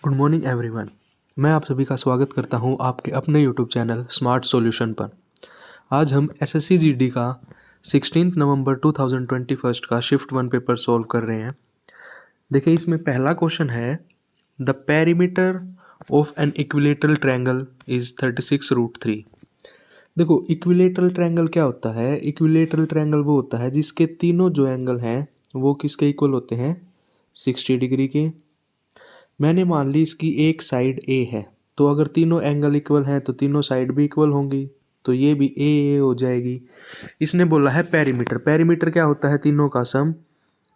Good morning everyone. मैं आप सभी का स्वागत करता हूं आपके अपने यूट्यूब चैनल स्मार्ट सॉल्यूशन पर। आज हम एसएससी जीडी का 16 नवंबर 2021 का शिफ्ट 1 पेपर सॉल्व कर रहे हैं। देखिए, इसमें पहला क्वेश्चन है the perimeter of an equilateral triangle is 36√3। देखो, इक्विलेटरल ट्रायंगल क्या होता है? इक्विलेटरल ट्रायंगल वो होता है जिसके तीनों जो एंगल हैं वो किसके इक्वल होते हैं? 60 डिग्री के। मैंने मान ली इसकी एक साइड ए है, तो अगर तीनों एंगल इक्वल हैं तो तीनों साइड भी इक्वल होंगी, तो ये भी ए हो जाएगी। इसने बोला है पेरीमीटर। पेरीमीटर क्या होता है? तीनों का सम।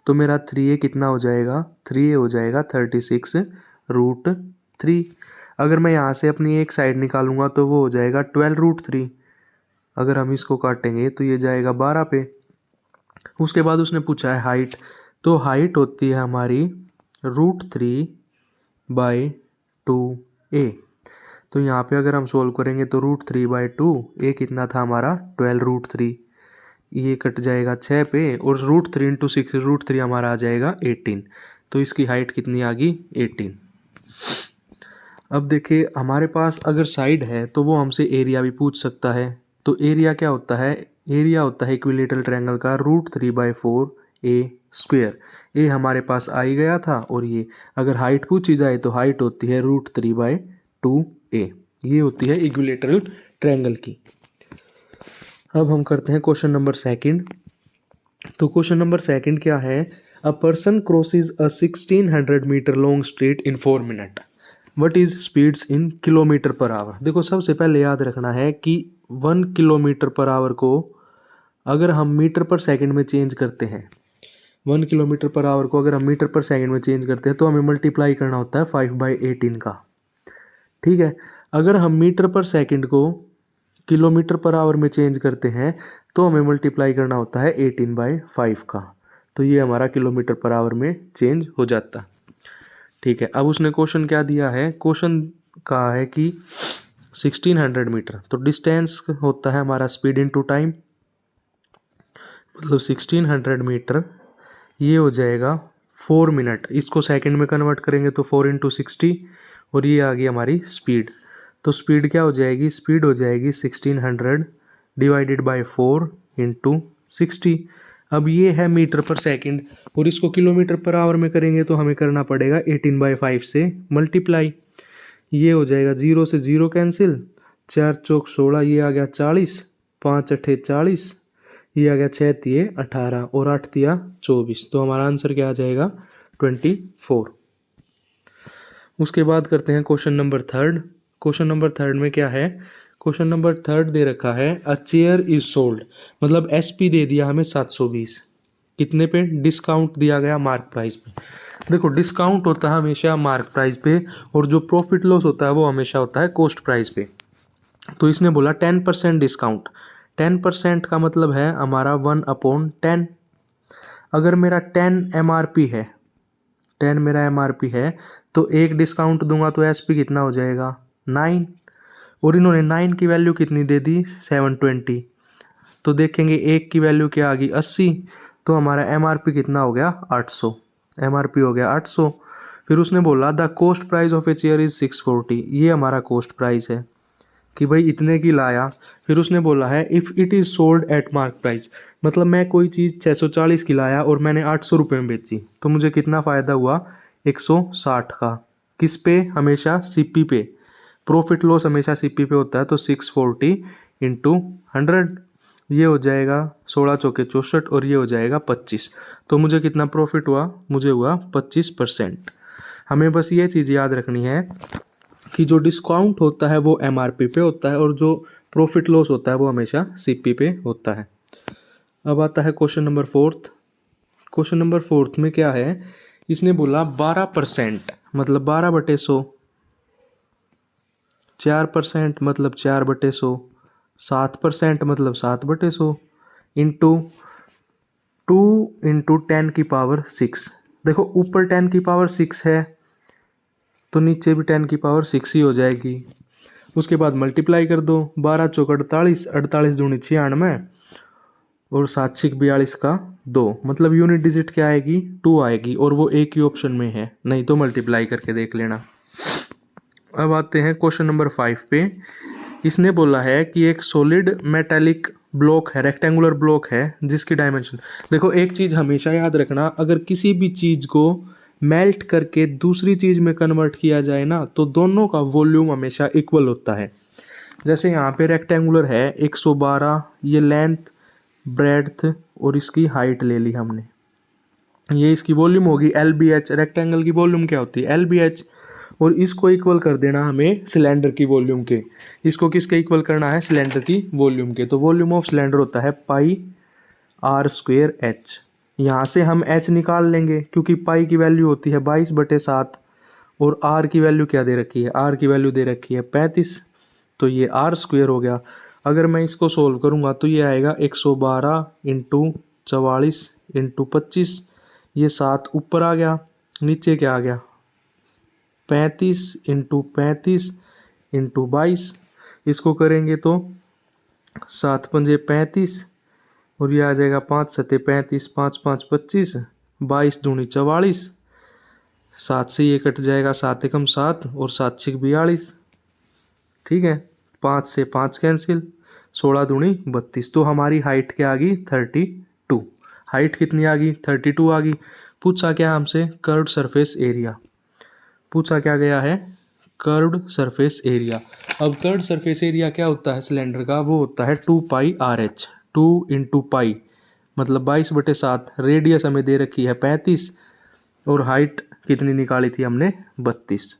तो मेरा 3a कितना हो जाएगा? 3a हो जाएगा 36√3। अगर मैं यहाँ से अपनी एक साइड निकालूंगा तो वो हो जाएगा 12√3। अगर हम इसको काटेंगे तो ये जाएगा 12 पे। उसके बाद उसने पूछा है हाइट। तो हाइट होती है हमारी √3/2a। तो यहाँ पे अगर हम सोल्व करेंगे तो √3/2, ए कितना था हमारा? 12√3। ये कट जाएगा 6 पे, और √3 × 6 √3 हमारा आ जाएगा 18। तो इसकी हाइट कितनी आ गई? 18। अब देखिए, हमारे पास अगर साइड है तो वो हमसे एरिया भी पूछ सकता है। तो एरिया क्या होता है? एरिया होता है इक्विलेटरल ट्रायंगल का √3/4a²। ए हमारे पास आ ही गया था। और ये अगर हाइट पूछी जाए तो हाइट होती है √3/2a। ये होती है इक्विलेटरल ट्रायंगल की। अब हम करते हैं क्वेश्चन नंबर सेकंड। तो क्वेश्चन नंबर सेकंड क्या है? A person crosses a 1600 metre long street in 4 minute. What is speeds in kilometre per hour? देखो, सबसे पहले याद रखना है कि 1 किलोमीटर पर आवर को अगर हम मीटर पर सेकंड में चेंज करते हैं, 1 किलोमीटर पर आवर को अगर हम मीटर पर सेकंड में चेंज करते हैं तो हमें मल्टीप्लाई करना होता है 5/18 का। ठीक है। अगर हम मीटर पर सेकंड को किलोमीटर पर आवर में चेंज करते हैं तो हमें मल्टीप्लाई करना होता है 18/5 का। तो ये हमारा किलोमीटर पर आवर में चेंज हो जाता। ठीक है। अब उसने क्वेश्चन क्या दिया है? क्वेश्चन कहा है कि 1600 मीटर, तो डिस्टेंस होता है हमारा स्पीड इनटू टाइम, मतलब 1600 मीटर ये हो जाएगा 4 मिनट। इसको सेकंड में कन्वर्ट करेंगे तो 4 × 60, और ये आ गई हमारी स्पीड। तो स्पीड क्या हो जाएगी? स्पीड हो जाएगी 1600 डिवाइडेड बाय 4 × 60। अब ये है मीटर पर सेकंड, और इसको किलोमीटर पर आवर में करेंगे तो हमें करना पड़ेगा 18/5 से मल्टीप्लाई। ये हो जाएगा 0 से 0 कैंसिल, 4 चौक 16, ये आ गया 40, 5 अठे 40, ये आ गया 6 तिये 18, और 8 तिया 24। तो हमारा आंसर क्या आ जाएगा? 24। उसके बाद करते हैं question number third. Question number third में क्या है? क्वेश्चन नंबर थर्ड दे रखा है अ चेयर इज सोल्ड, मतलब एसपी दे दिया हमें 720। कितने पे? डिस्काउंट दिया गया मार्क प्राइस पे। देखो, डिस्काउंट होता है हमेशा मार्क प्राइस पे, और जो प्रॉफिट लॉस होता है वो हमेशा होता है कॉस्ट प्राइस पे। तो इसने बोला 10% डिस्काउंट। 10% का मतलब है हमारा 1/10। अगर मेरा 10 MRP है, 10 मेरा MRP है, तो एक डिस्काउंट दूंगा तो एसपी कितना हो जाएगा? 9। और इन्होंने 9 की वैल्यू कितनी दे दी? 720। तो देखेंगे एक की वैल्यू क्या आ गई? 80। तो हमारा MRP कितना हो गया? 800। MRP हो गया 800। फिर उसने बोला the cost price of a chair is 640। ये हमारा कॉस्ट प्राइस है कि भाई इतने की लाया। फिर उसने बोला है if it is sold at mark price, मतलब मैं कोई चीज़ 640 की लाया और मैंने 800 रुपये में बेची, तो मुझे कितना फ़ायदा हुआ? 160 का। किस पे? हमेशा सीपी पे। प्रॉफिट लॉस हमेशा सीपी पे होता है। तो 640 × 100, ये हो जाएगा 16 चौके 64, और ये हो जाएगा 25। तो मुझे कितना प्रॉफिट हुआ? मुझे हुआ 25%। हमें बस ये चीज़ याद रखनी है कि जो डिस्काउंट होता है वो MRP पे होता है, और जो प्रॉफिट लॉस होता है वो हमेशा CP पे होता है। अब आता है question number fourth. Question number fourth में क्या है? इसने बोला 12%, मतलब 12/100, 4% मतलब 4/100, 7% मतलब 7/100, इंटू 2 × 10⁶। देखो, ऊपर 10⁶ है तो नीचे भी 10⁶ ही हो जाएगी। उसके बाद मल्टीप्लाई कर दो, 12 चौक 48, 48 दूनी 96, और 7 छिक 42 का 2, मतलब यूनिट डिजिट क्या आएगी? 2 आएगी, और वो एक ही ऑप्शन में है, नहीं तो मल्टीप्लाई करके देख लेना। अब आते हैं क्वेश्चन नंबर 5 पे। इसने बोला है कि एक सॉलिड मेटालिक ब्लॉक है, रेक्टेंगुलर ब्लॉक है, जिसकी डायमेंशन, देखो एक चीज़ हमेशा याद रखना, अगर किसी भी चीज़ को मेल्ट करके दूसरी चीज़ में कन्वर्ट किया जाए ना, तो दोनों का वॉल्यूम हमेशा इक्वल होता है। जैसे यहाँ पे रेक्टेंगुलर है 112, ये लेंथ, ब्रेड्थ और इसकी हाइट ले ली हमने, ये इसकी वॉल्यूम होगी LBH। रेक्टेंगल की वॉल्यूम क्या होती है? LBH। और इसको इक्वल कर देना हमें सिलेंडर की वॉल्यूम के। इसको किसके इक्वल करना है? सिलेंडर की वॉल्यूम के। तो वॉल्यूम ऑफ सिलेंडर होता है पाई R² H। यहाँ से हम H निकाल लेंगे क्योंकि पाई की वैल्यू होती है 22/7 और R की वैल्यू क्या दे रखी है? R की वैल्यू दे रखी है 35, तो ये R² हो गया। अगर मैं इसको सोल्व करूँगा तो ये आएगा 112 × 44 × 25, ये 7 ऊपर आ गया, नीचे क्या आ गया? 35 × 35 × 22। इसको करेंगे तो 7 पंजे 35 और ये आ जाएगा 5 सत्ते 35, 5 5 25, 22 दूनी 44, 7 से ये कट जाएगा, 7 एकम 7 और 7 छिक 42। ठीक है, 5 से 5 कैंसिल, 16 दूनी 32। तो हमारी हाइट क्या आ गई? 32। हाइट कितनी आ गई? 32 आ गई। पूछा क्या हमसे? कर्व्ड सरफेस एरिया पूछा क्या गया है? Curved surface area. अब कर्व्ड सरफेस एरिया क्या होता है सिलेंडर का? वो होता है 2 पाई RH। 2 × पाई मतलब 22/7। रेडियस हमें दे रखी है 35 और हाइट कितनी निकाली थी हमने? 32।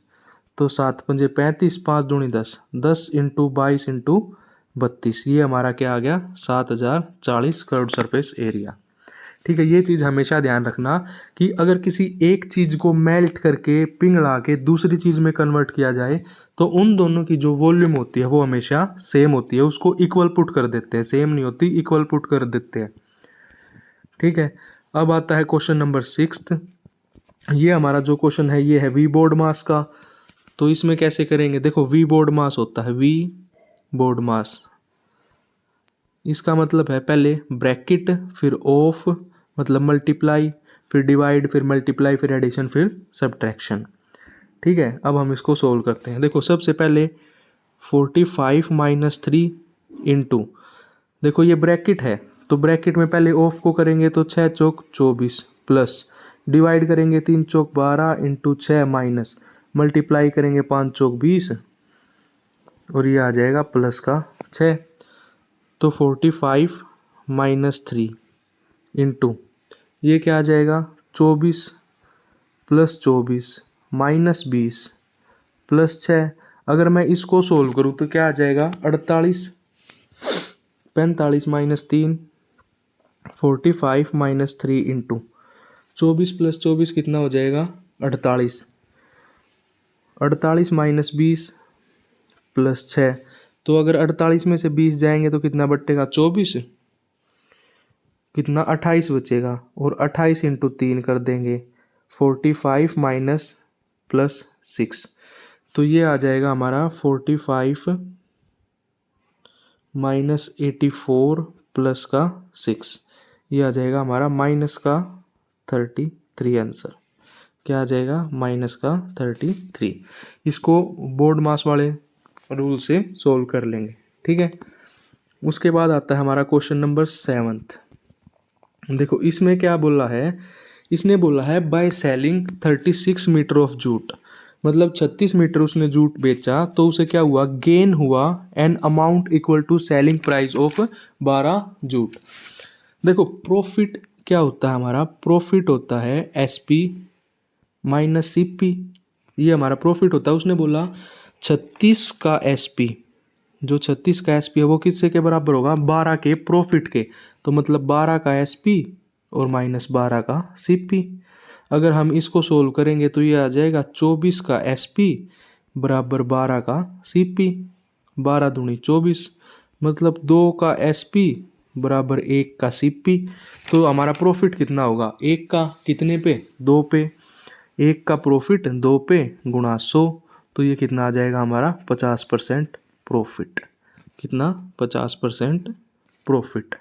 तो 7 पंजे 35, 5 दूनी 10, 10 × 22 × 32, ये हमारा क्या आ गया? 7040 कर्व्ड सरफेस एरिया। ठीक है, ये चीज़ हमेशा ध्यान रखना कि अगर किसी एक चीज़ को मेल्ट करके पिघला के दूसरी चीज़ में कन्वर्ट किया जाए तो उन दोनों की जो वॉल्यूम होती है वो हमेशा सेम होती है, उसको इक्वल पुट कर देते हैं, सेम नहीं होती, इक्वल पुट कर देते हैं। ठीक है, अब आता है क्वेश्चन नंबर 6। ये हमारा जो क्वेश्चन है ये है वी बोर्ड मास का। तो इसमें कैसे करेंगे? देखो वी बोर्ड मास होता है, वी बोर्ड मास, इसका मतलब है पहले ब्रैकेट, फिर ऑफ मतलब मल्टीप्लाई, फिर डिवाइड, फिर मल्टीप्लाई, फिर एडिशन, फिर सब्ट्रैक्शन। ठीक है, अब हम इसको सोल्व करते हैं। देखो सबसे पहले 45 - 3 इंटू, देखो ये ब्रैकेट है तो ब्रैकेट में पहले ऑफ को करेंगे तो 6 चौक 24 प्लस, डिवाइड करेंगे 3 चौक 12 × 6 माइनस, मल्टीप्लाई करेंगे 5 चौक 20 और ये आ जाएगा प्लस का 6। तो 45 - 3 इंटू ये क्या आ जाएगा? 24 प्लस 24 माइनस 20 प्लस 6। अगर मैं इसको सोल्व करूँ तो क्या आ जाएगा? 48, 45 - 3, 45 - 3 इंटू 24 प्लस 24 कितना हो जाएगा? 48, 48 माइनस 20 प्लस 6। तो अगर 48 में से 20 जाएंगे तो कितना बटेगा? 24, कितना? 28 बचेगा और 28 × 3 कर देंगे, 45 माइनस प्लस 6, तो ये आ जाएगा हमारा 45 माइनस 84 प्लस का 6, ये आ जाएगा हमारा माइनस का 33 आंसर। क्या आ जाएगा? माइनस का 33। इसको बोर्ड मास वाले रूल से सोल्व कर लेंगे। ठीक है, उसके बाद आता है हमारा क्वेश्चन नंबर 7। देखो इसमें क्या बोला है? इसने बोला है by selling 36 metre of jute, मतलब 36 मीटर उसने जूट बेचा तो उसे क्या हुआ? गेन हुआ an amount equal to selling price of 12 jute. देखो प्रॉफिट क्या होता है हमारा? प्रॉफिट होता है SP माइनस CP, ये हमारा प्रॉफिट होता है। उसने बोला 36 का SP, जो 36 का SP है वो किससे के बराबर होगा? 12 के प्रॉफिट के। तो मतलब 12 का SP और माइनस 12 का CP। अगर हम इसको सोल्व करेंगे तो ये आ जाएगा 24 का SP बराबर 12 का CP, 12 दूनी 24, मतलब 2 का SP बराबर 1 का CP। तो हमारा प्रॉफिट कितना होगा? 1 का कितने पे? 2 पे। 1 का प्रॉफिट 2 पे गुणा 100, तो ये कितना आ जाएगा हमारा? 50% प्रॉफिट। कितना? 50% प्रॉफिट।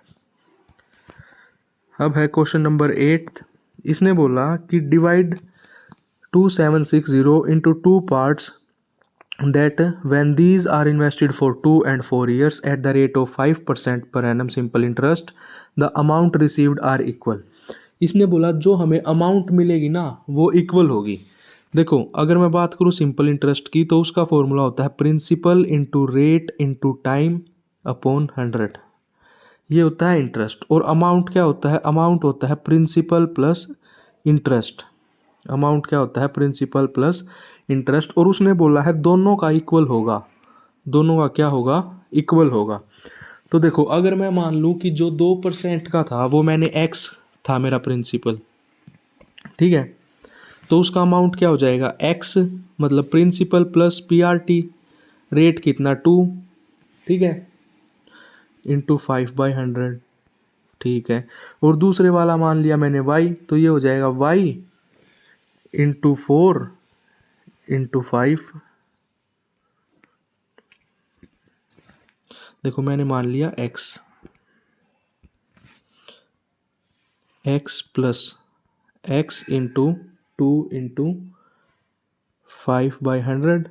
अब है क्वेश्चन नंबर 8। इसने बोला कि divide 2760 into 2 parts that when these are invested for 2 and 4 years at the rate of 5% per annum simple interest, the amount received are equal. इसने बोला जो हमें अमाउंट मिलेगी ना वो इक्वल होगी। देखो अगर मैं बात करूँ सिंपल इंटरेस्ट की तो उसका फॉर्मूला होता है principal into rate into time upon 100। ये होता है इंटरेस्ट। और अमाउंट क्या होता है? अमाउंट होता है प्रिंसिपल प्लस इंटरेस्ट। अमाउंट क्या होता है? Principal plus interest. और उसने बोला है दोनों का इक्वल होगा। दोनों का क्या होगा? इक्वल होगा। तो देखो अगर मैं मान लूँ कि जो 2% का था वो मैंने एक्स था मेरा प्रिंसिपल, ठीक है, तो उसका अमाउंट क्या हो जाएगा? एक्स मतलब प्रिंसिपल प्लस पीआरटी, रेट कितना 2, ठीक है, इंटू 5/100, ठीक है। और दूसरे वाला मान लिया मैंने वाई, तो ये हो जाएगा वाई इंटू 4 इंटू 5। देखो मैंने मान लिया x, x plus x into 2 into 5/100।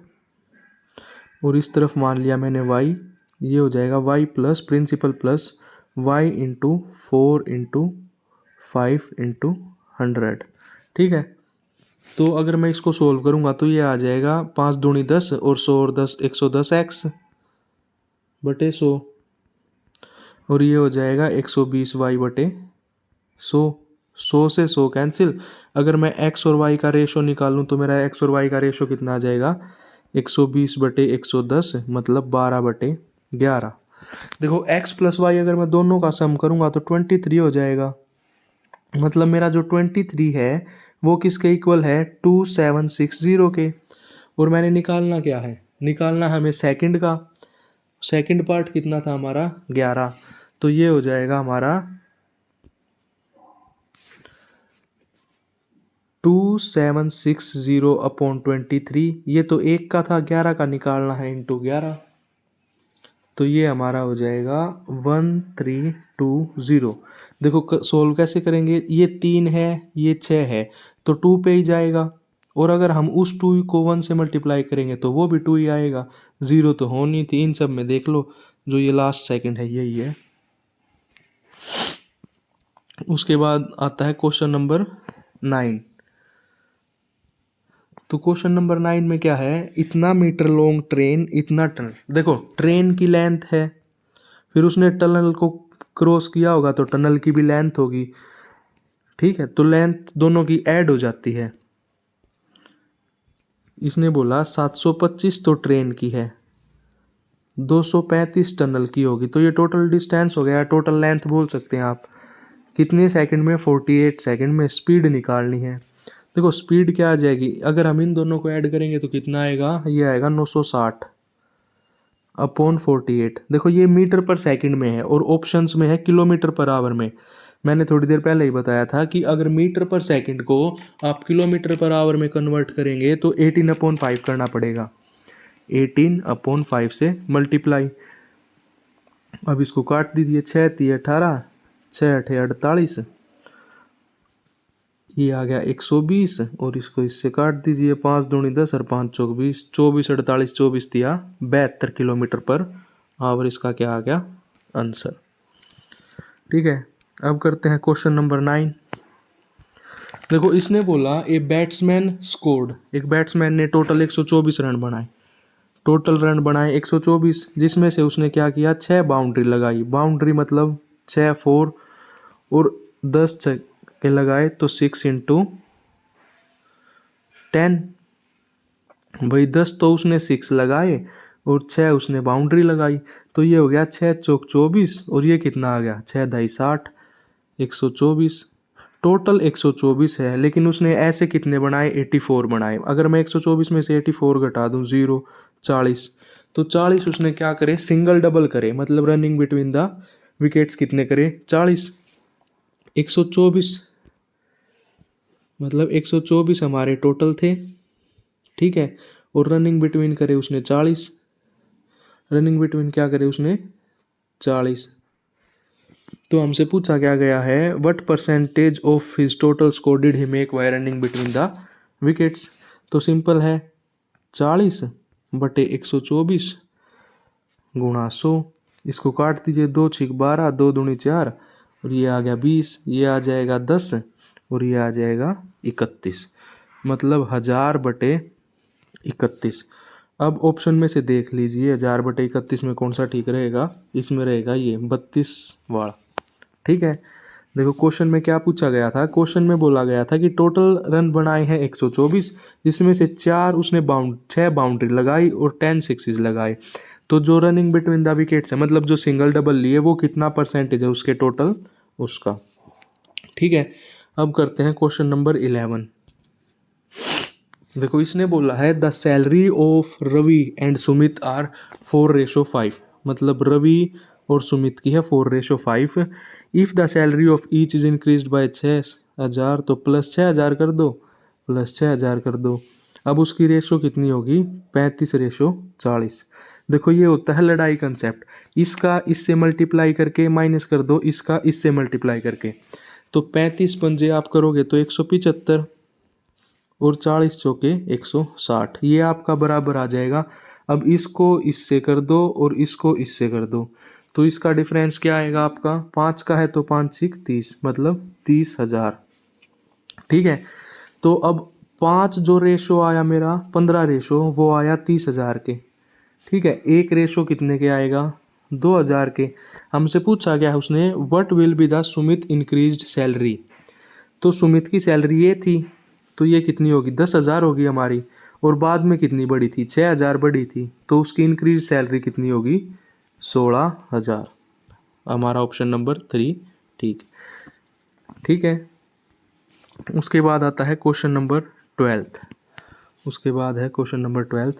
और इस तरफ मान लिया मैंने वाई, ये हो जाएगा Y plus principal plus Y into 4 into 5 into 100, ठीक है। तो अगर मैं इसको सोल्व करूंगा तो ये आ जाएगा 5 दूनी 10 और 100 और 10 110 एक्स बटे 100। और ये हो जाएगा 120 वाई बटे 100। 100 से 100 कैंसिल। अगर मैं एक्स और वाई का रेशो निकालूं तो मेरा एक्स और वाई का रेशो कितना आ जाएगा? 120 बटे 110 मतलब 12/11। देखो एक्स प्लस वाई अगर मैं दोनों का सम करूंगा तो 23 हो जाएगा। मतलब मेरा जो 23 है वो किसके इक्वल है? 2760 के। और मैंने निकालना क्या है? निकालना है हमें सेकंड का। सेकंड पार्ट कितना था हमारा? 11। तो ये हो जाएगा हमारा 2760 अपॉन 23। ये तो एक का था, 11 का निकालना है इंटू 11। तो ये हमारा हो जाएगा 1320। देखो सोल्व कैसे करेंगे? ये 3 है, ये 6 है, तो 2 पे ही जाएगा। और अगर हम उस 2 को 1 से मल्टीप्लाई करेंगे तो वो भी 2 ही आएगा। 0 तो होनी थी। इन सब में देख लो जो ये लास्ट सेकंड है यही है। उसके बाद आता है क्वेश्चन नंबर 9। तो क्वेश्चन नंबर 9 में क्या है? इतना मीटर लॉन्ग ट्रेन इतना टनल। देखो ट्रेन की लेंथ है, फिर उसने टनल को क्रॉस किया होगा तो टनल की भी लेंथ होगी, ठीक है। तो लेंथ दोनों की ऐड हो जाती है। इसने बोला 725 तो ट्रेन की है, 235 टनल की होगी। तो ये टोटल डिस्टेंस हो गया, टोटल लेंथ बोल सकते हैं आप। कितने सेकंड में? 48 सेकंड में स्पीड निकालनी है। देखो स्पीड क्या आ जाएगी? अगर हम इन दोनों को ऐड करेंगे तो कितना आएगा? ये आएगा 960 अपॉन 48। देखो ये मीटर पर सेकंड में है और ऑप्शंस में है किलोमीटर पर आवर में। मैंने थोड़ी देर पहले ही बताया था कि अगर मीटर पर सेकंड को आप किलोमीटर पर आवर में कन्वर्ट करेंगे तो 18/5 करना पड़ेगा। 18/5 से मल्टीप्लाई। अब इसको काट दीजिए। 6 3 18, 6 8 48, ये आ गया 120। और इसको इससे काट दीजिए। 5 दूनी 10 और 5 चौक 20, 24 48 24 दिया 72 किलोमीटर पर आवर। इसका क्या आ गया? आंसर, ठीक है। अब करते हैं क्वेश्चन नंबर 9। देखो इसने बोला ए बैट्समैन स्कोर्ड। एक बैट्समैन ने टोटल 124 रन बनाए। टोटल रन बनाए 124, जिसमें से उसने क्या किया? 6 बाउंड्री लगाई। बाउंड्री मतलब 6 4 और 10 छक्के लगाए तो 6 इंटू 10। भाई 10 तो उसने 6 लगाए और 6 उसने बाउंड्री लगाई, तो ये हो गया 6 चौक 24। और ये कितना आ गया? 6 दाई 60, 124। टोटल 124 है, लेकिन उसने ऐसे कितने बनाए? 84 बनाए। अगर मैं 124 में से 84 घटा दूं 0 40, तो 40 उसने क्या करे? सिंगल डबल करे, मतलब रनिंग बिटवीन द विकेट्स कितने करे? 40। 124 मतलब 124 हमारे टोटल थे, ठीक है। और रनिंग बिटवीन करे उसने 40। रनिंग बिटवीन क्या करे उसने? 40। तो हमसे पूछा क्या गया है? What percentage of his total score did he make bye running between the wickets. तो सिंपल है 40 बटे 124 गुणा 100। इसको काट दीजिए, 2 छिक 12, 2 दूनी 4 और ये आ गया 20, ये आ जाएगा 10 और ये आ जाएगा 31, मतलब 1000 बटे 31। अब ऑप्शन में से देख लीजिए 1000 बटे 31 में कौन सा ठीक रहेगा, इसमें रहेगा ये 32 वाला। ठीक है, देखो क्वेश्चन में क्या पूछा गया था, क्वेश्चन में बोला गया था कि टोटल रन बनाए हैं 124, जिसमें से 6 बाउंड्री लगाई और 10 सिक्सेस लगाए। तो जो रनिंग बिटवीन द विकेट्स है, मतलब जो सिंगल डबल लिए, वो कितना परसेंटेज है उसके टोटल उसका। ठीक है, अब करते हैं क्वेश्चन नंबर 11। देखो इसने बोला है the salary of Ravi and Sumit are 4:5, मतलब रवि और सुमित की है 4:5। If the salary of each is increase by 6000, तो प्लस 6000 कर दो, प्लस 6000 कर दो। अब उसकी रेशो कितनी होगी, 35:40। देखो ये होता है लड़ाई कंसेप्ट, इसका इससे मल्टीप्लाई करके माइनस कर दो इसका इससे मल्टीप्लाई करके, तो 35 पंजे आप करोगे तो 175 और 40 चौके 160, ये आपका बराबर आ जाएगा। अब इसको इससे कर दो और इसको इससे कर दो, तो इसका डिफरेंस क्या आएगा आपका, 5 का है तो 5 6 30, मतलब 30,000। ठीक है, तो अब 5 जो रेशो आया मेरा 15 रेशो, वो आया 30,000 के। ठीक है, एक रेशो कितने के आएगा, 2000 के। हमसे पूछा गया है उसने what will be the Sumit increased salary, तो सुमित की सैलरी ये थी, तो ये कितनी होगी, 10,000 होगी हमारी, और बाद में कितनी बढ़ी थी, 6,000 बढ़ी थी, तो उसकी इंक्रीज सैलरी कितनी होगी, 16,000। हमारा ऑप्शन नंबर 3 ठीक। ठीक है, उसके बाद आता है क्वेश्चन नंबर 12। उसके बाद है क्वेश्चन नंबर 12।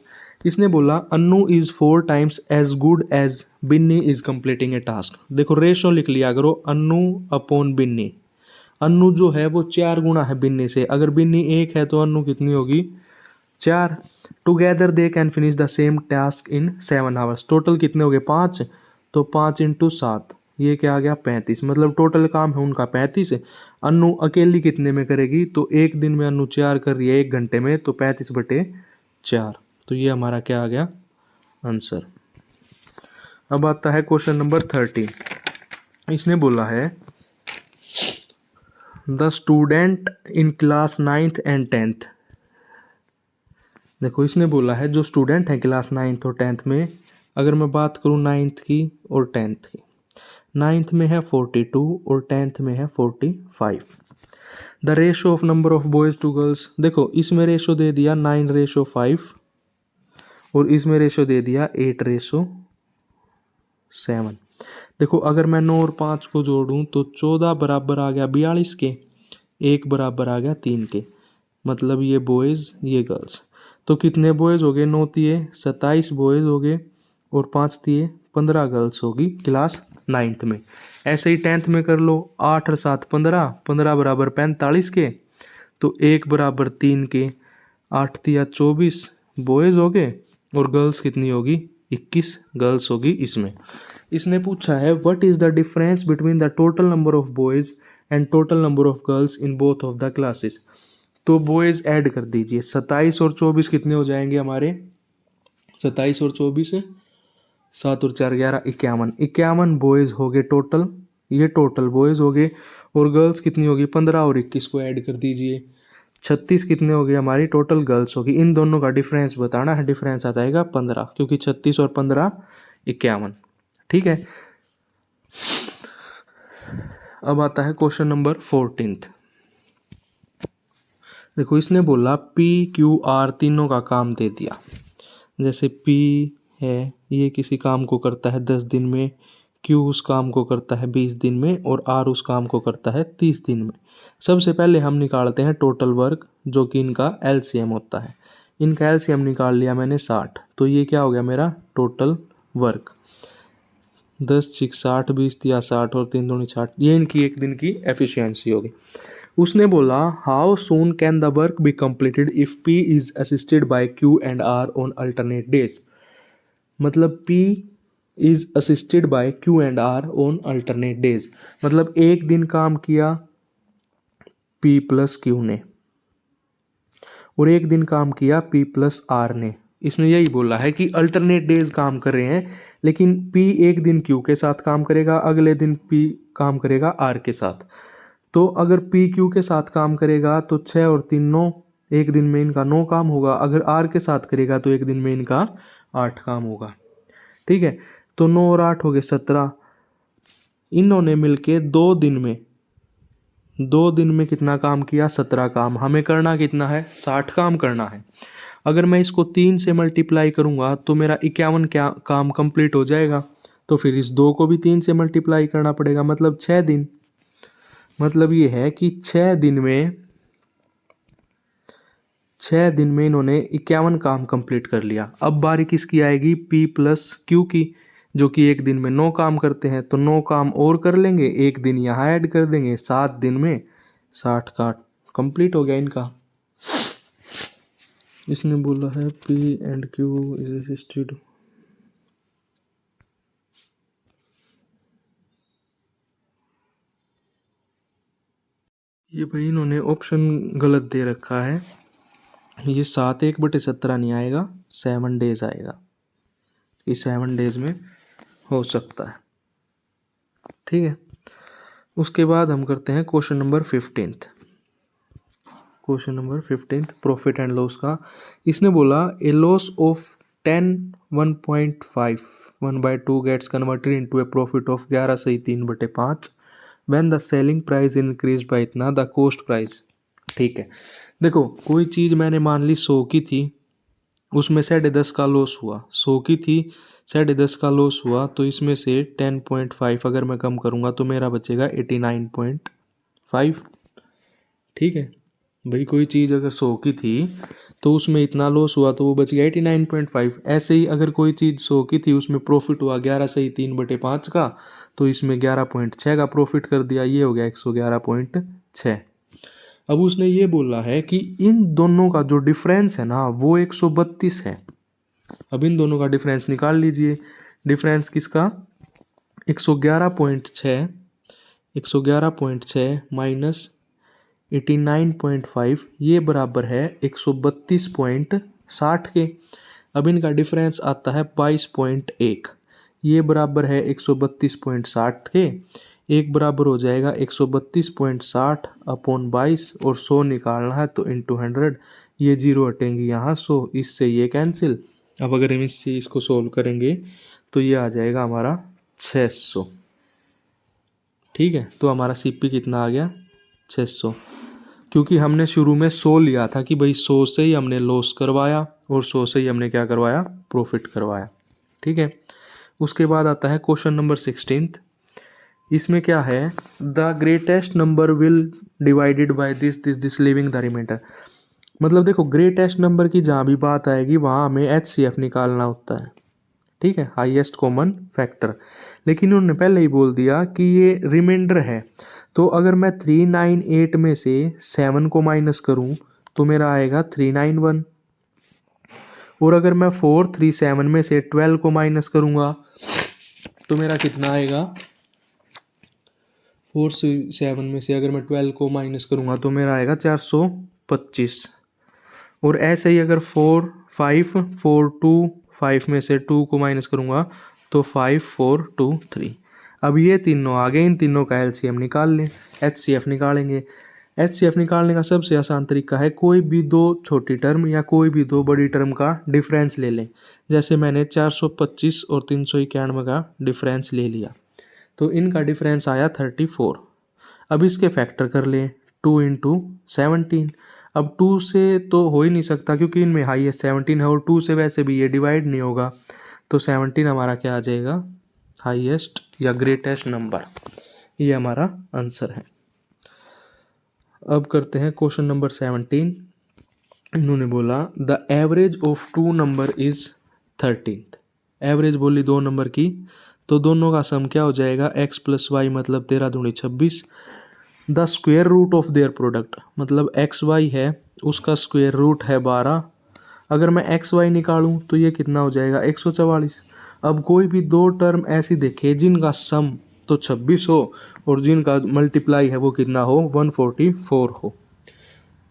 इसने बोला Annu is 4 times as good as Binni is completing a task. देखो रेशो लिख लिया करो, अन्नू अपॉन बिन्नी। अन्नू जो है वो 4 गुना है बिन्नी से, अगर बिन्नी 1 है तो अन्नू कितनी होगी, 4। Together they can finish the same task in 7 hours. Total कितने हो गए, 5, तो 5 × 7, ये क्या आ गया 35, मतलब टोटल काम है उनका 35। अन्नू अकेली कितने में करेगी, तो एक दिन में अन्नू 4 कर रही है 1 घंटे में, तो 35/4, तो ये हमारा क्या आ गया आंसर। अब आता है क्वेश्चन नंबर 13। इसने बोला है the student in class 9th and 10th। देखो इसने बोला है जो स्टूडेंट है क्लास 9th और 10th में, अगर मैं बात करूँ 9th की और 10th की, 9th में है 42 और 10th में है 45। The ratio of number of boys to girls, देखो इसमें रेशो दे दिया 9:5 और इसमें रेशो दे दिया 8:7। देखो अगर मैं 9 और 5 को जोड़ूं तो 14 बराबर आ गया 42 के, 1 बराबर आ गया 3 के, मतलब ये बॉयज़ ये गर्ल्स। तो कितने बॉयज़ हो गए, 9 तिये 27 बॉयज़ हो गए और 5 तिये 15 गर्ल्स होगी क्लास 9th में। ऐसे ही 10th में कर लो, 8 और 7 15, 15 बराबर 45 के, तो 1 बराबर 3 के, 8 तिया 24 बॉयज़ हो गए और गर्ल्स कितनी होगी, 21 गर्ल्स होगी इसमें। इसने पूछा है what is the difference between the total number of boys and total number of girls in both of the classes. तो बॉयज़ ऐड कर दीजिए, 27 और 24 कितने हो जाएंगे हमारे, 27 और 24 7 और 4 11 51, 51 बॉयज़ हो गए टोटल, ये टोटल बॉयज़ हो गए, और गर्ल्स कितनी होगी 15 और 21 को ऐड कर दीजिए, 36 कितने हो गए हमारी टोटल गर्ल्स होगी। इन दोनों का डिफरेंस बताना है, डिफरेंस आ जाएगा 15, क्योंकि 36 और 15 51। ठीक है, अब आता है क्वेश्चन नंबर 14। देखो इसने बोला P Q R तीनों का काम दे दिया। जैसे P है ये किसी काम को करता है 10 दिन में, Q उस काम को करता है 20 दिन में, और R उस काम को करता है 30 दिन में। सबसे पहले हम निकालते हैं टोटल वर्क, जो कि इनका LCM होता है। इनका LCM निकाल लिया मैंने 60, तो ये क्या हो गया मेरा टोटल वर्क, 10 6 60 20 या 60 और 3 दूनी 60, ये इनकी एक दिन की एफिशिएंसी होगी। उसने बोला how soon can the work be completed if P is assisted by Q and R on alternate days. मतलब P is assisted by Q and R on alternate days, मतलब एक दिन काम किया P + Q ने और एक दिन काम किया P + R ने, इसने यही बोला है कि अल्टरनेट डेज काम कर रहे हैं, लेकिन P एक दिन Q के साथ काम करेगा, अगले दिन P काम करेगा R के साथ। तो अगर P Q के साथ काम करेगा तो 6 और 3 9, एक दिन में इनका 9 काम होगा। अगर R के साथ करेगा तो एक दिन में इनका 8 काम होगा। ठीक है, तो 9 और 8 हो गए 17। इन्होंने मिलके 2 दिन में कितना काम किया? 17 काम। हमें करना कितना है? 60 काम करना है। अगर मैं इसको 3 से मल्टीप्लाई करूंगा तो मेरा 51 क्या काम कंप्लीट हो जाएगा। तो फिर इस 2 को भी 3 से मल्टीप्लाई करना पड़ेगा, मतलब 6 दिन। मतलब ये है कि 6 दिन में इन्होंने 51 काम कंप्लीट कर लिया। अब बारी किसकी आएगी? P प्लस Q की, जो कि एक दिन में 9 काम करते हैं। तो 9 काम और कर लेंगे, एक दिन यहाँ ऐड कर देंगे, 7 दिन में 60 का कंप्लीट हो गया इनका। इसने बोला है P and Q is assisted. ये भाई इन्होंने ऑप्शन गलत दे रखा है। ये 7/1/17 नहीं आएगा, 7 डेज आएगा। इस 7 डेज में हो सकता है। ठीक है, उसके बाद हम करते हैं question number 15। Question number 15 profit and loss का। इसने बोला a loss of 10 1.5 1/2 gets converted into a profit of 11/3/5 when the selling price increase by इतना द कॉस्ट प्राइस। ठीक है, देखो कोई चीज़ मैंने मान ली 100 की थी, उसमें 10.5 का लॉस हुआ। 100 की थी, 10.5 का लॉस हुआ, तो इसमें से 10.5 अगर मैं कम करूँगा तो मेरा बचेगा 89.5। ठीक है भाई, कोई चीज़ अगर 100 की थी तो उसमें इतना लॉस हुआ तो वो बच गया 89.5। ऐसे ही अगर कोई चीज़ 100 की थी, उसमें प्रॉफिट हुआ 11/3/5 का, तो इसमें 11.6 का प्रॉफिट कर दिया, ये हो गया 111.6। अब उसने ये बोला है कि इन दोनों का जो डिफरेंस है ना वो 132 है। अब इन दोनों का डिफरेंस निकाल लीजिए। डिफरेंस किसका? 111.6 माइनस 89.5, ये बराबर है 132.60 के। अब इनका डिफरेंस आता है 22.1, ये बराबर है 132.60 के। एक बराबर हो जाएगा 132.60 अपॉन 22, और 100 निकालना है तो इंटू 100। ये जीरो हटेंगी यहाँ 100, इससे ये कैंसिल। अब अगर हम इससे इसको सोल्व करेंगे तो ये आ जाएगा हमारा 600। ठीक है, तो हमारा सीपी कितना आ गया? 600। क्योंकि हमने शुरू में 100 लिया था कि भाई 100 से ही हमने लॉस करवाया और 100 से ही हमने क्या करवाया? प्रॉफिट करवाया। ठीक है, उसके बाद आता है क्वेश्चन नंबर 16। इसमें क्या है? The greatest number will divided by this living the reminder. मतलब देखो, ग्रेटेस्ट नंबर की जहाँ भी बात आएगी वहाँ हमें HCF निकालना होता है। ठीक है, हाईएस्ट कॉमन फैक्टर। लेकिन उन्होंने पहले ही बोल दिया कि ये रिमाइंडर है, तो अगर मैं 398 में से 7 को माइनस करूं तो मेरा आएगा 391। और अगर मैं 437 में से 12 को माइनस करूंगा तो मेरा कितना आएगा? 47 में से अगर मैं 12 को माइनस करूंगा तो मेरा आएगा 425। और ऐसे ही अगर 5 में से 2 को माइनस करूंगा तो 5 4 2 3। अब ये तीनों आ गए, इन तीनों का एलसीएम निकाल लें, HCF निकालेंगे। HCF निकालने का सबसे आसान तरीका है कोई भी दो छोटी टर्म या कोई भी दो बड़ी टर्म का डिफरेंस ले लें। जैसे मैंने 425 और 391 का डिफरेंस ले लिया, तो इनका डिफरेंस आया 34। अब इसके फैक्टर कर लें, 2 × 17। अब 2 से तो हो ही नहीं सकता क्योंकि इनमें हाईएस्ट 17 है, और 2 से वैसे भी ये डिवाइड नहीं होगा, तो 17 हमारा क्या आ जाएगा? हाईएस्ट या ग्रेटेस्ट नंबर। ये हमारा आंसर है। अब करते हैं क्वेश्चन नंबर 17। इन्होंने बोला the average of 2 number is 13। Average बोली 2 नंबर की, तो दोनों का सम क्या हो जाएगा? x + y मतलब 13 दूनी 26। The square root of their product मतलब XY है, उसका स्क्वायर रूट है 12। अगर मैं XY निकालूं तो ये कितना हो जाएगा? 144। अब कोई भी दो टर्म ऐसी देखे जिनका सम तो 26 हो और जिनका मल्टीप्लाई है वो कितना हो? 144 हो।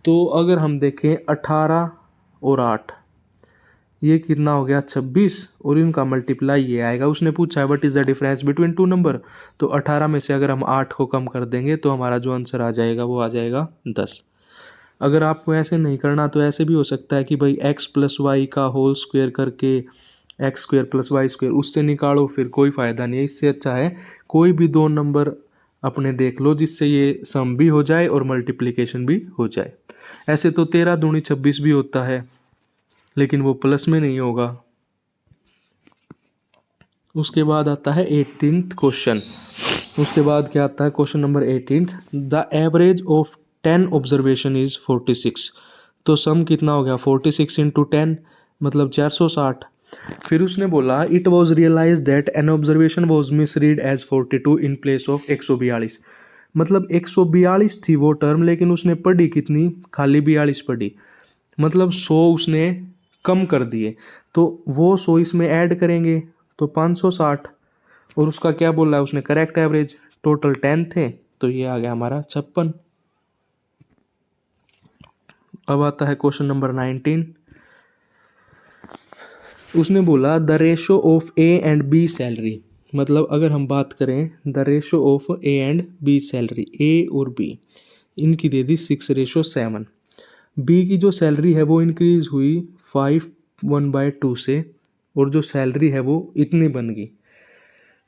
तो अगर हम देखें 18 और 8, ये कितना हो गया 26 और इनका मल्टीप्लाई ये आएगा। उसने पूछा है what is the difference between two number, तो 18 में से अगर हम 8 को कम कर देंगे तो हमारा जो आंसर आ जाएगा वो आ जाएगा 10। अगर आपको ऐसे नहीं करना तो ऐसे भी हो सकता है कि भाई x प्लस वाई का होल स्क्वायर करके X square plus Y square उससे निकालो, फिर कोई फ़ायदा नहीं है। इससे अच्छा है कोई भी दो नंबर अपने देख लो जिससे ये सम भी हो जाए और मल्टीप्लिकेशन भी हो जाए। ऐसे तो 13 दूनी 26 भी होता है, लेकिन वो प्लस में नहीं होगा। उसके बाद आता है 18th क्वेश्चन। उसके बाद क्या आता है question number 18th, the average of 10 observation is 46। तो सम कितना हो गया 46 इंटू 10 मतलब 460। फिर उसने बोला it was realise that an observation was misread as 42 in place of 142। मतलब 142 थी वो टर्म, लेकिन उसने पढ़ी कितनी, खाली 42 पढ़ी, मतलब 100 उसने कम कर दिए। तो वो 100 इसमें ऐड करेंगे तो 560, और उसका क्या बोल रहा है उसने करेक्ट एवरेज, टोटल 10 थे तो ये आ गया हमारा 56। अब आता है क्वेश्चन नंबर 19। उसने बोला the ratio of A and B salary, मतलब अगर हम बात करें the ratio of A and B salary, A और बी इनकी दे दी 6:7। बी की जो सैलरी है वो इंक्रीज हुई 5/1/2 से, और जो सैलरी है वो इतनी बन गई।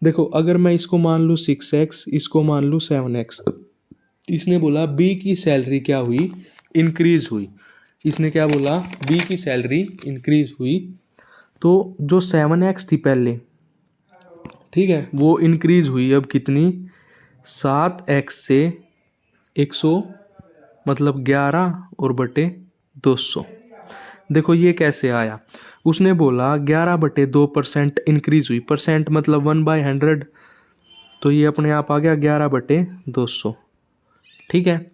देखो अगर मैं इसको मान लूँ 6x, इसको मान लूँ 7x, इसने बोला बी की सैलरी क्या हुई, इंक्रीज हुई। इसने क्या बोला बी की सैलरी इंक्रीज हुई, तो जो 7x थी पहले, ठीक है, वो इंक्रीज हुई अब कितनी 7x से 100, मतलब 11 और बटे 200। देखो ये कैसे आया, उसने बोला 11/2% इंक्रीज हुई, परसेंट मतलब 1/100, तो ये अपने आप आ गया 11/200। ठीक है,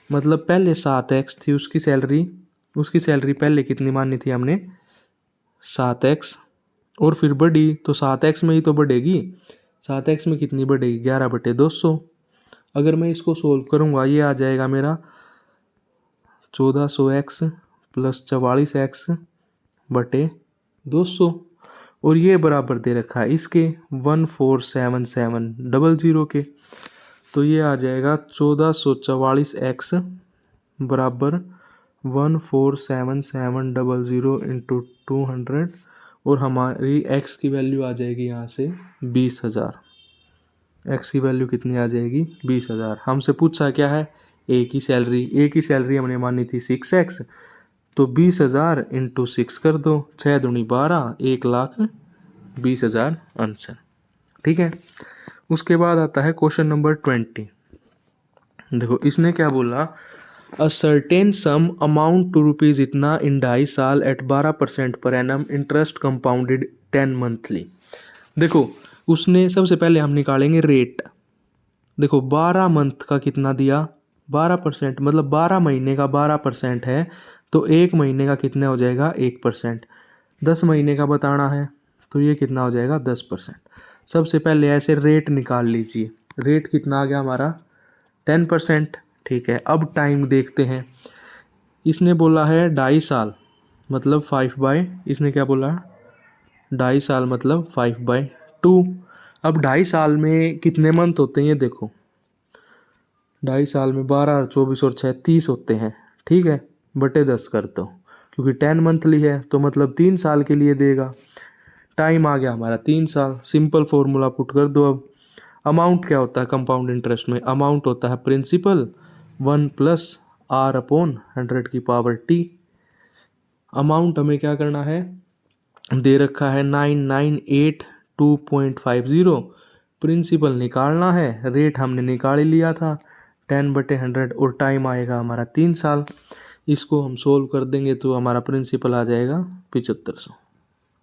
मतलब पहले 7x थी उसकी सैलरी पहले कितनी मानी थी हमने 7x, और फिर बढ़ी तो 7x में ही तो बढ़ेगी, 7x में कितनी बढ़ेगी 11/200। अगर मैं इसको सोल्व करूँगा ये आ जाएगा मेरा 1400x प्लस 44x बटे 200, और ये बराबर दे रखा है इसके 14770 के, तो ये आ जाएगा 1444x बराबर 14770 इंटू 200, और हमारी x की वैल्यू आ जाएगी यहाँ से 20,000। x की वैल्यू कितनी आ जाएगी 20,000। हमसे पूछा क्या है ए की सैलरी हमने मानी थी 6x, तो 20,000 इंटू 6 कर दो, 6 दूनी 12, 1,20,000 आंसर। ठीक है, उसके बाद आता है क्वेश्चन नंबर 20। देखो इसने क्या बोला, a certain sum amount to rupees इतना इन 2.5 साल eight 12% per annum interest compounded 10 monthly. देखो उसने सबसे पहले हम निकालेंगे रेट। देखो 12 मंथ का कितना दिया 12%, मतलब 12 महीने का 12% है, तो 1 महीने का कितना हो जाएगा 1%। 10 महीने का बताना है तो ये कितना हो जाएगा 10%। सबसे पहले ऐसे रेट निकाल लीजिए, रेट कितना आ गया हमारा 10%। ठीक है, अब टाइम देखते हैं। इसने बोला है 2.5 साल मतलब 5/, इसने क्या बोला 2.5 साल मतलब 5/2। अब 2.5 साल में कितने मंथ होते हैं ये देखो, 2.5 साल में 12 और 24 और 6 30 होते हैं। ठीक है, बटे 10 कर दो, क्योंकि 10 मंथली है तो मतलब 3 साल के लिए देगा। टाइम आ गया हमारा 3 साल। सिंपल फॉर्मूला पुट कर दो। अब अमाउंट क्या होता है कंपाउंड इंटरेस्ट में, अमाउंट होता है प्रिंसिपल 1 + r/100t। अमाउंट हमें क्या करना है, दे रखा है 9982.50, प्रिंसिपल निकालना है, रेट हमने निकाल ही लिया था 10/100, और टाइम आएगा हमारा 3 साल। इसको हम सोल्व कर देंगे तो हमारा प्रिंसिपल आ जाएगा 7500।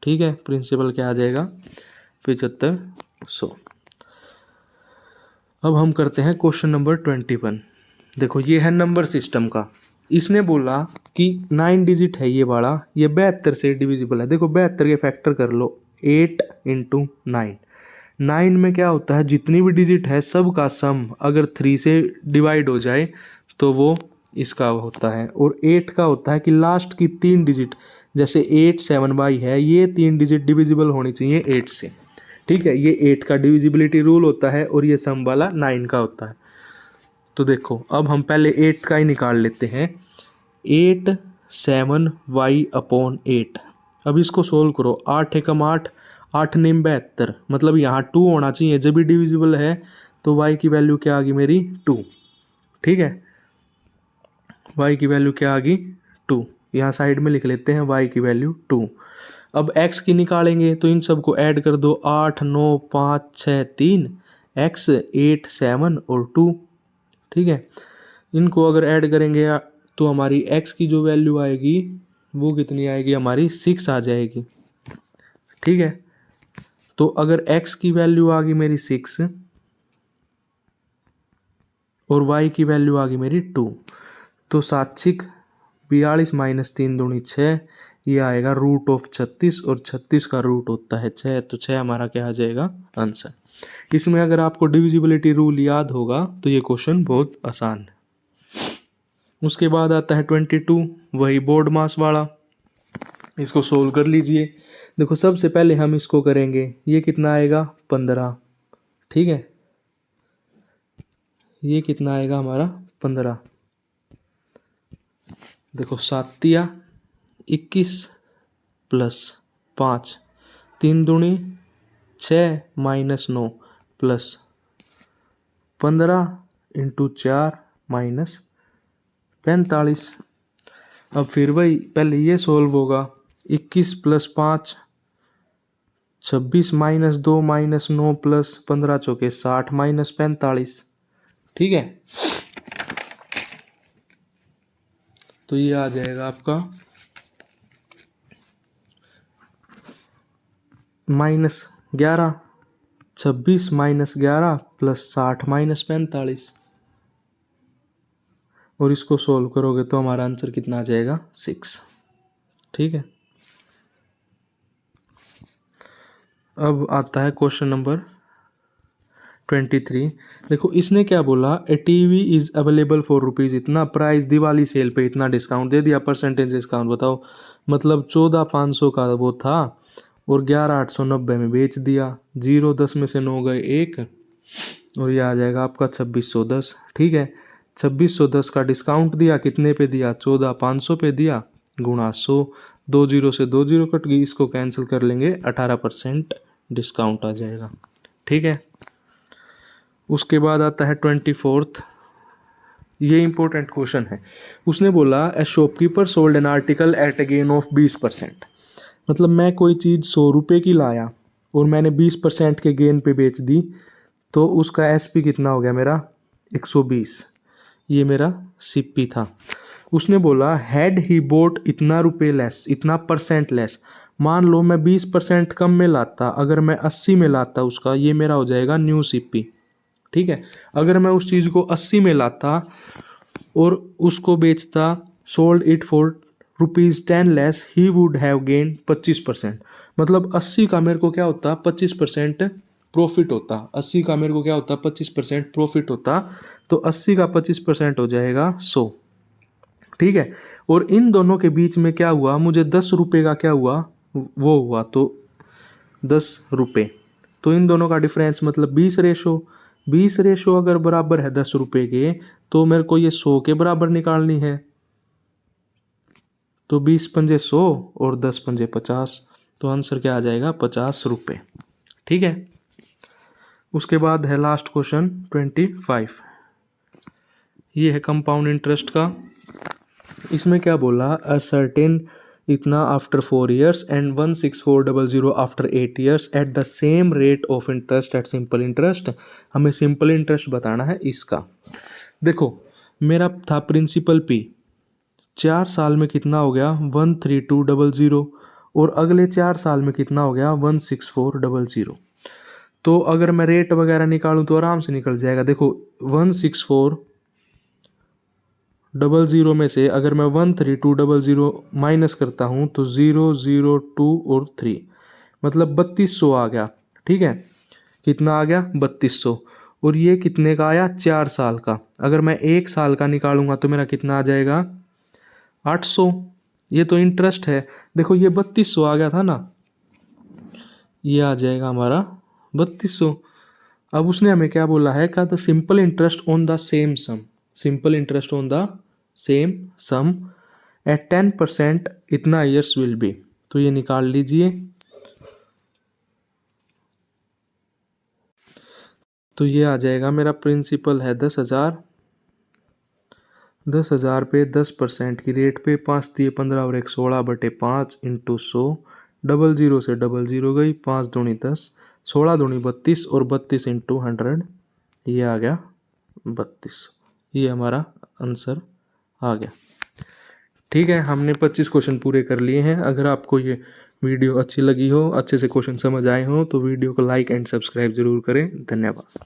ठीक है, प्रिंसिपल क्या आ जाएगा 7500। अब हम करते हैं क्वेश्चन नंबर 21। देखो ये है नंबर सिस्टम का। इसने बोला कि 9 डिजिट है ये वाला, ये 72 से डिविजिबल है। देखो 72 के फैक्टर कर लो 8 × 9। 9 में क्या होता है जितनी भी डिजिट है सब का सम अगर 3 से डिवाइड हो जाए तो वो इसका होता है, और 8 का होता है कि लास्ट की 3 डिजिट जैसे 8 7y है, ये 3 डिजिट डिविजिबल होनी चाहिए 8 से। ठीक है, ये 8 का डिविजिबिलिटी रूल होता है और ये सम वाला 9 का होता है। तो देखो अब हम पहले 8 का ही निकाल लेते हैं। 8 7y अपॉन 8। अब इसको सोल्व करो। 8 एकम 8, 8 9 72, मतलब यहाँ 2 होना चाहिए जब भी डिविजिबल है। तो y की वैल्यू क्या आ गई मेरी 2। ठीक है, y की वैल्यू क्या आ गई 2। यहाँ साइड में लिख लेते हैं y की वैल्यू 2। अब x की निकालेंगे तो इन सबको ऐड कर दो। 8 9 5 6 3, x 8 7 और 2। ठीक है, इनको अगर ऐड करेंगे तो हमारी x की जो वैल्यू आएगी वो कितनी आएगी, हमारी 6 आ जाएगी। ठीक है, तो अगर x की वैल्यू आ गई मेरी 6 और y की वैल्यू आ गई मेरी 2, तो 7 42 माइनस 3 दूनी 6, ये आएगा रूट ऑफ 36 और 36 का रूट होता है 6, तो 6 हमारा क्या आ जाएगा आंसर। इसमें अगर आपको डिविजिबिलिटी रूल याद होगा तो ये क्वेश्चन बहुत आसान है। उसके बाद आता है 22, वही बोर्ड मास वाला। इसको सोल्व कर लीजिए। देखो सबसे पहले हम इसको करेंगे, ये कितना आएगा 15। ठीक है, ये कितना आएगा हमारा 15। देखो 7 21 प्लस 5, 3 दूनी 6 माइनस 9 प्लस 15 इंटू 4 माइनस 45। अब फिर वही पहले ये सोल्व होगा। 21 प्लस 5 26 माइनस 2 माइनस 9 प्लस 15 चौके 60 माइनस 45। ठीक है, तो ये आ जाएगा आपका -11। 26 माइनस 11 प्लस 60 माइनस 45, और इसको सोल्व करोगे तो हमारा आंसर कितना आ जाएगा 6। ठीक है, अब आता है क्वेश्चन नंबर 23। देखो इसने क्या बोला, a TV is available for rupees इतना, प्राइस दिवाली सेल पे इतना डिस्काउंट दे दिया, परसेंटेज डिस्काउंट बताओ। मतलब 14,500 का वो था और 11,890 में बेच दिया। 0 10 में से 9 गए 1, और ये आ जाएगा आपका 2610। ठीक है, 2610 का डिस्काउंट दिया, कितने पे दिया 14,500 पे दिया, गुणा 100। 2 0 से 2 0 कट गई, इसको कैंसिल कर लेंगे, 18% डिस्काउंट आ जाएगा। ठीक है, उसके बाद आता है 24th। ये इंपॉर्टेंट क्वेश्चन है। उसने बोला a shopkeeper sold an article at a gain of 20%। मतलब मैं कोई चीज़ 100 रुपये की लाया और मैंने 20% के गेन पे बेच दी, तो उसका एसपी कितना हो गया मेरा 120। ये मेरा सीपी था। उसने बोला हैड ही बोट इतना रुपये लेस, इतना परसेंट लेस। मान लो मैं 20% कम में लाता, अगर मैं 80 में लाता उसका, ये मेरा हो जाएगा न्यू सीपी। ठीक है, अगर मैं उस चीज़ को 80 में लाता और उसको बेचता, sold it for ₹10 less, he would have gain 25%। मतलब 80 का मेरे को क्या होता 25% प्रॉफिट होता। 80 का मेरे को क्या होता 25% प्रॉफिट होता, तो 80 का 25% हो जाएगा 100। ठीक है, और इन दोनों के बीच में क्या हुआ, मुझे 10 रुपये का क्या हुआ वो हुआ, तो 10 रुपये। तो इन दोनों का डिफरेंस मतलब 20 रेशो अगर बराबर है 10 रुपये के, तो मेरे को ये 100 के बराबर निकालनी है। तो 20 पंजे 100 और 10 पंजे 50, तो आंसर क्या आ जाएगा 50 रुपये। ठीक है, उसके बाद है लास्ट क्वेश्चन 25। ये है कंपाउंड इंटरेस्ट का। इसमें क्या बोला, अ सर्टेन इतना after 4 years and 16400 after 8 years at the same rate of interest eight simple interest. हमें सिंपल इंटरेस्ट बताना है इसका। देखो मेरा था प्रिंसिपल पी, 4 साल में कितना हो गया 13200, और अगले 4 साल में कितना हो गया 16400। तो अगर मैं रेट वगैरह निकालूं तो आराम से निकल जाएगा। देखो 16400 में से अगर मैं 13200 माइनस करता हूँ तो 0 0 2 और 3, मतलब 3200 आ गया। ठीक है, कितना आ गया 3200, और ये कितने का आया 4 साल का। अगर मैं 1 साल का निकालूंगा तो मेरा कितना आ जाएगा 800। ये तो इंटरेस्ट है। देखो ये 3200 आ गया था ना, ये आ जाएगा हमारा 3200। अब उसने हमें क्या बोला है, का the simple interest on the same sum, simple interest on the same sum at 10% इतना ईयर्स विल बी। तो ये निकाल लीजिए। तो ये आ जाएगा, मेरा प्रिंसिपल है 10,000, 10,000 पे 10% की रेट पे 5 दिए 15 और 1 16/5 इंटू 100, डबल जीरो से डबल जीरो गई, 5 दूनी 10, 16 दूनी 32 और 32 इंटू 100, ये आ गया 32। ये हमारा आंसर आ गया। ठीक है, हमने 25 क्वेश्चन पूरे कर लिए हैं। अगर आपको ये वीडियो अच्छी लगी हो, अच्छे से क्वेश्चन समझ आए हो, तो वीडियो को लाइक एंड सब्सक्राइब जरूर करें। धन्यवाद।